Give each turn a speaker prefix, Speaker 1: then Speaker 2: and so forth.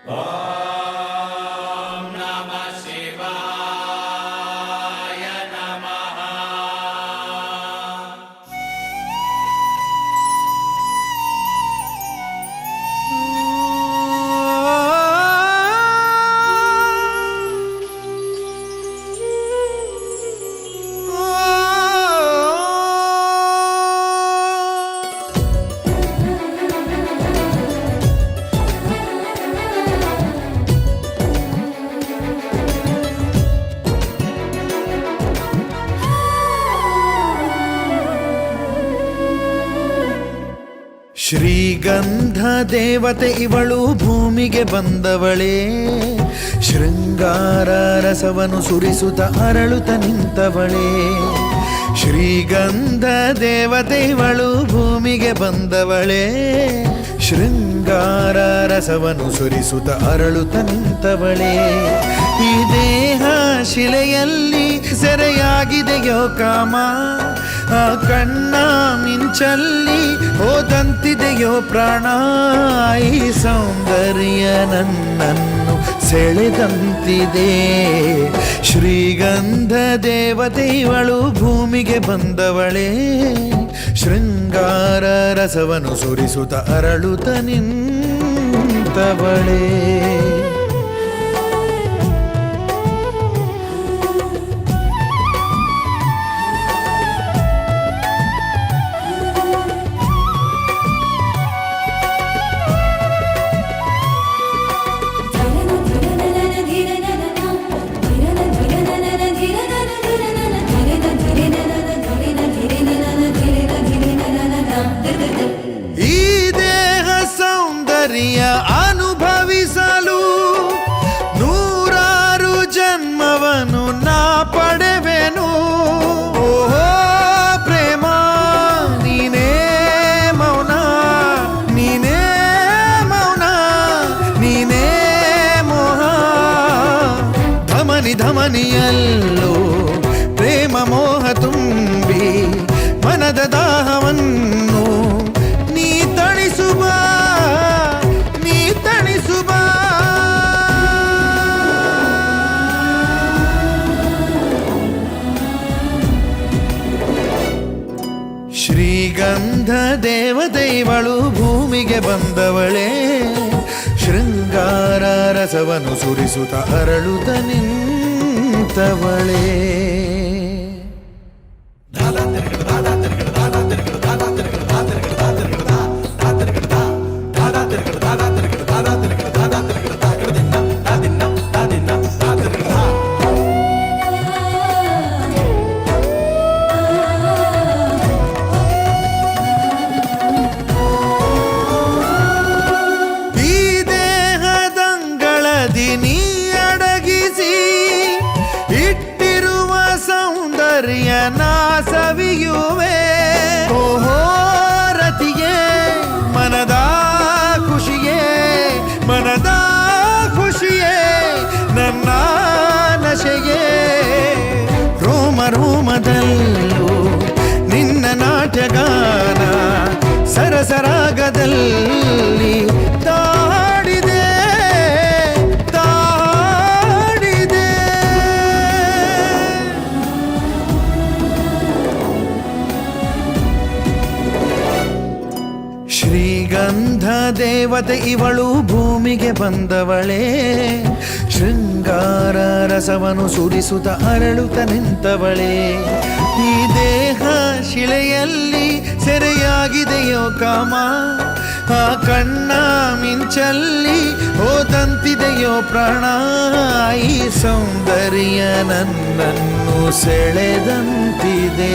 Speaker 1: ಓಂ ನಮಃ ಶಿವಾಯ ನಮಃ.
Speaker 2: ಶ್ರೀಗಂಧ ದೇವತೆ ಇವಳು ಭೂಮಿಗೆ ಬಂದವಳೇ, ಶೃಂಗಾರ ರಸವನ್ನು ಸುರಿಸುತ್ತ ಅರಳುತ್ತ ನಿಂತವಳೇ. ಶ್ರೀಗಂಧ ದೇವತೆ ಇವಳು ಭೂಮಿಗೆ ಬಂದವಳೇ, ಶೃಂಗಾರ ರಸವನ್ನು ಸುರಿಸುತ್ತ ಅರಳುತ್ತ ನಿಂತವಳೇ. ಈ ದೇಹ ಶಿಲೆಯಲ್ಲಿ ಸೆರೆಯಾಗಿದೆಯೋ ಕಾಮ, ಆ ಕಣ್ಣ ಮಿಂಚಲ್ಲಿ ಹೋದಂತಿದೆಯೋ ಪ್ರಾಣ. ಈ ಸೌಂದರ್ಯ ನನ್ನನ್ನು ಸೆಳೆದಂತಿದೆ. ಶ್ರೀಗಂಧ ದೇವತೆ ಇವಳು ಭೂಮಿಗೆ ಬಂದವಳೇ, ಶೃಂಗಾರ ರಸವನ್ನು ಸುರಿಸುತ್ತ ಅರಳುತ್ತ ನಿಂತವಳೇ. ಈ ದೇಹ ಸೌಂದರ್ಯ ಅನುಭವಿಸಲು ನೂರಾರು ಜನ್ಮವನ್ನು ನಾ ಪಡೆವೆನು. ಓಹೋ ಪ್ರೇಮ ನೀನೇ ಮೌನ, ನೀನೇ ಮೌನ, ನೀನೇ ಮೋಹ. ಧಮನಿ ಧಮನಿಯಲ್ಲೂ ಪ್ರೇಮ ಮೋಹ ತುಂಬಿ ಮನದ ದಾಹವನ್ನು ನೀ ತಣಿಸುವ, ನೀ ತಣಿಸುವ. ಶ್ರೀಗಂಧ ದೇವತೆ ಇವಳು ಭೂಮಿಗೆ ಬಂದವಳೇ, ಶೃಂಗಾರ ರಸವನ್ನು ಸುರಿಸುತ್ತ ಅರಳುತ್ತ ನಿಂತವಳೇ. ನೀ ಅಡಗಿಸಿ ಇಟ್ಟಿರುವ ಸೌಂದರ್ಯ ನಾ ಸವಿಯುವೆ. ಓಹೋ ರತಿಯೇ ಮನದ ಖುಷಿಯೇ, ಮನದ ಖುಷಿಯೇ ನನ್ನ ನಶೆಯೇ. ರೋಮ ರೋಮದಲ್ಲೂ ನಿನ್ನ ನಾಟ್ಯಗಾನ ಸರಸರಾಗದಲ್ಲಿ ತಾಡಿದೆ, ತಾಡಿದೆ. ಶ್ರೀಗಂಧ ದೇವತೆ ಇವಳು ಭೂಮಿಗೆ ಬಂದವಳೇ, ಶೃಂಗಾರ ರಸವನ್ನು ಸುರಿಸುತ್ತ ಅರಳುತ್ತ ನಿಂತವಳೇ. ಈ ದೇಹ ಶಿಲೆಯಲ್ಲಿ ಸೆರೆಯಾಗಿದೆಯೋ ಕಾಮ, ಆ ಕಣ್ಣ ಮಿಂಚಲ್ಲಿ ಹೋದಂತಿದೆಯೋ ಪ್ರಾಣ. ಈ ಸೌಂದರ್ಯ ನನ್ನನ್ನು ಸೆಳೆದಂತಿದೆ.